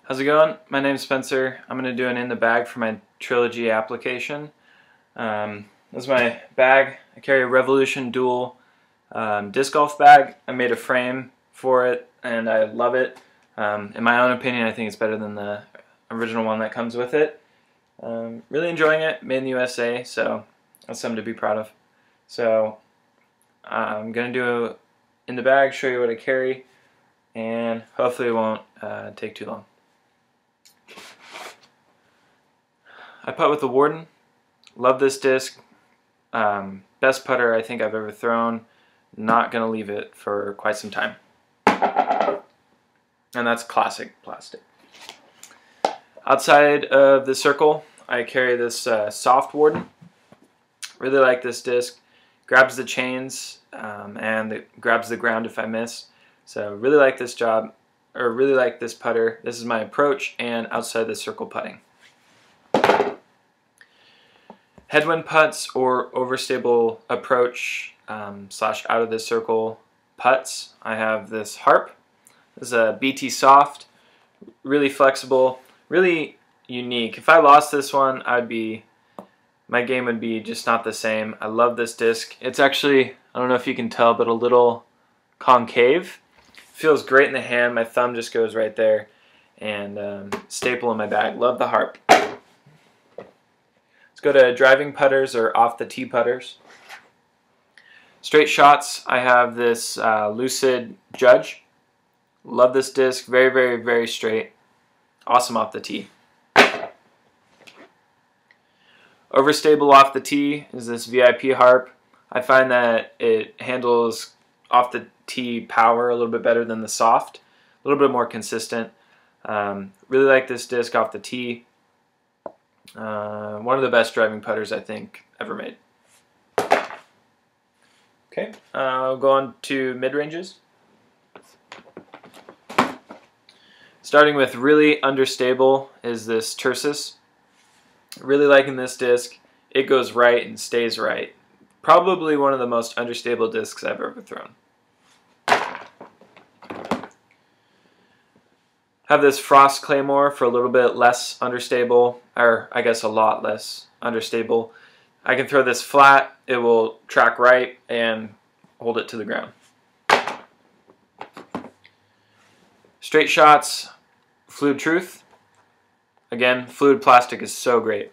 How's it going? My name's Spencer. I'm going to do an in the bag for my Trilogy application. This is my bag. I carry a Revolution Dual disc golf bag. I made a frame for it and I love it. In my own opinion, I think it's better than the original one that comes with it. Really enjoying it. Made in the USA, so that's something to be proud of. So I'm going to do in the bag, show you what I carry, and hopefully it won't take too long. I putt with the Warden. Love this disc. Best putter I think I've ever thrown. Not going to leave it for quite some time. And that's classic plastic. Outside of the circle, I carry this soft Warden. Really like this disc. Grabs the chains and grabs the ground if I miss. So really like this job, or really like this putter. This is my approach and outside the circle putting. Headwind putts or overstable approach slash out of the circle putts. I have this Harp. This is a BT Soft, really flexible, really unique. If I lost this one, my game would be just not the same. I love this disc. It's actually, I don't know if you can tell, but a little concave. Feels great in the hand. My thumb just goes right there, and staple in my bag. Love the Harp. Go to driving putters or off the tee putters. Straight shots, I have this Lucid Judge. Love this disc, very, very, very straight. Awesome off the tee. Overstable off the tee is this VIP Harp. I find that it handles off the tee power a little bit better than the soft. A little bit more consistent. Really like this disc off the tee. One of the best driving putters I think ever made. Okay, I'll go on to mid-ranges. Starting with really understable is this Tersis. Really liking this disc. It goes right and stays right. Probably one of the most understable discs I've ever thrown. Have this Frost Claymore for a little bit less understable, or I guess a lot less understable. I can throw this flat, it will track right and hold it to the ground. Straight shots, Fluid Truth. Again, fluid plastic is so great.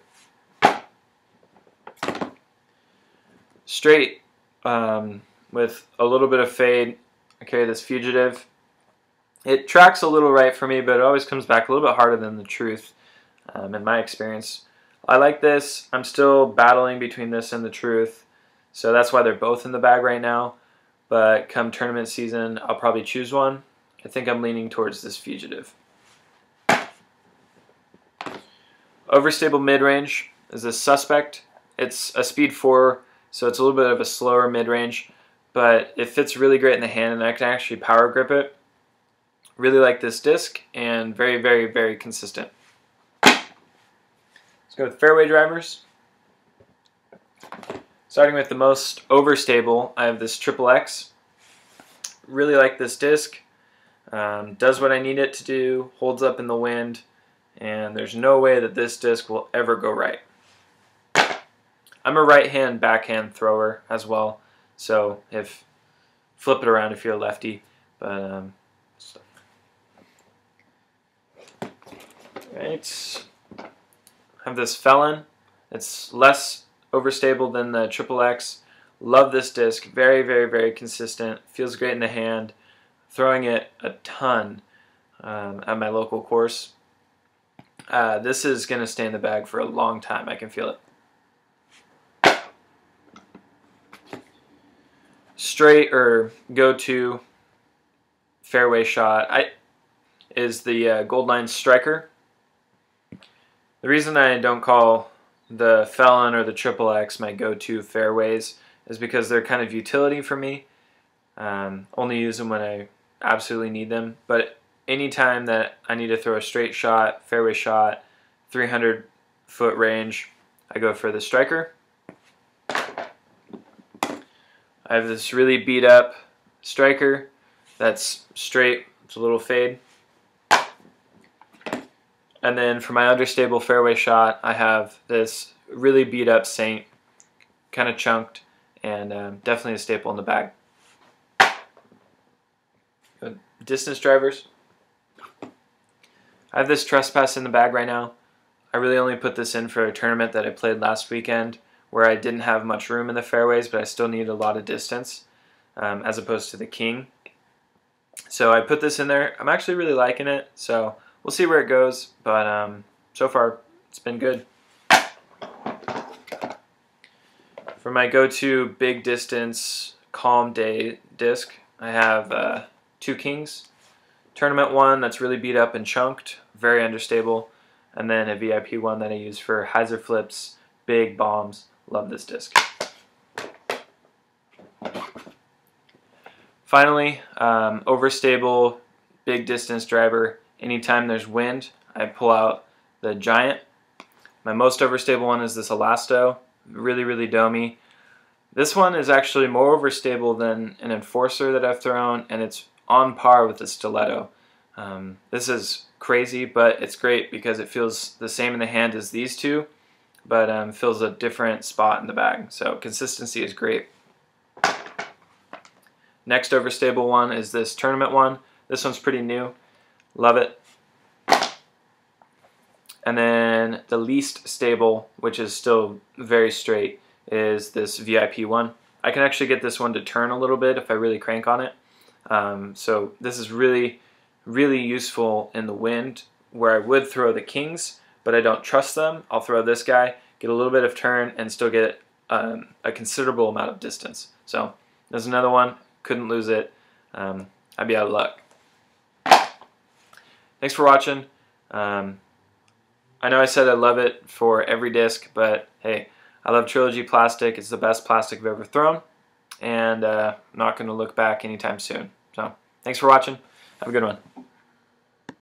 Straight with a little bit of fade, I carry this Fugitive. It tracks a little right for me, but it always comes back a little bit harder than the Truth, in my experience. I like this. I'm still battling between this and the Truth, so that's why they're both in the bag right now. But come tournament season, I'll probably choose one. I think I'm leaning towards this Fugitive. Overstable mid-range is this Suspect. It's a speed 4, so it's a little bit of a slower mid-range, but it fits really great in the hand, and I can actually power grip it. Really like this disc, and very, very, very consistent. Let's go with fairway drivers. Starting with the most overstable, I have this XXX. Really like this disc. Does what I need it to do, holds up in the wind, and there's no way that this disc will ever go right. I'm a right-hand backhand thrower as well, so flip it around if you're a lefty, but right. Have this Felon. It's less overstable than the XXX. Love this disc. Very, very, very consistent. Feels great in the hand. Throwing it a ton at my local course. This is going to stay in the bag for a long time. I can feel it. Straight or go-to fairway shot is the Goldline Striker. The reason I don't call the Felon or the XXX my go-to fairways is because they're kind of utility for me. Only use them when I absolutely need them. But anytime that I need to throw a straight shot, fairway shot, 300-foot range, I go for the Striker. I have this really beat up Striker that's straight. It's a little fade. And then for my understable fairway shot, I have this really beat up Saint, kind of chunked, and definitely a staple in the bag. Good. Distance drivers. I have this Trespass in the bag right now. I really only put this in for a tournament that I played last weekend where I didn't have much room in the fairways, but I still needed a lot of distance as opposed to the King. So I put this in there. I'm actually really liking it, so we'll see where it goes, but so far it's been good. For my go-to big distance calm day disc, I have 2 Kings. Tournament one that's really beat up and chunked, very understable, and then a VIP one that I use for hyzer flips, big bombs. Love this disc. Finally, overstable big distance driver. Anytime there's wind, I pull out the Giant. My most overstable one is this Elasto, really, really domey. This one is actually more overstable than an Enforcer that I've thrown, and it's on par with the Stiletto. This is crazy, but it's great because it feels the same in the hand as these two, but fills a different spot in the bag. So consistency is great. Next overstable one is this tournament one. This one's pretty new. Love it. And then the least stable, which is still very straight, is this VIP one. I can actually get this one to turn a little bit if I really crank on it. So this is really, really useful in the wind where I would throw the Kings, but I don't trust them. I'll throw this guy, get a little bit of turn, and still get a considerable amount of distance. So there's another one. Couldn't lose it. I'd be out of luck. Thanks for watching. I know I said I love it for every disc, but hey, I love Trilogy plastic. It's the best plastic I've ever thrown, and I'm not going to look back anytime soon. So thanks for watching. Have a good one.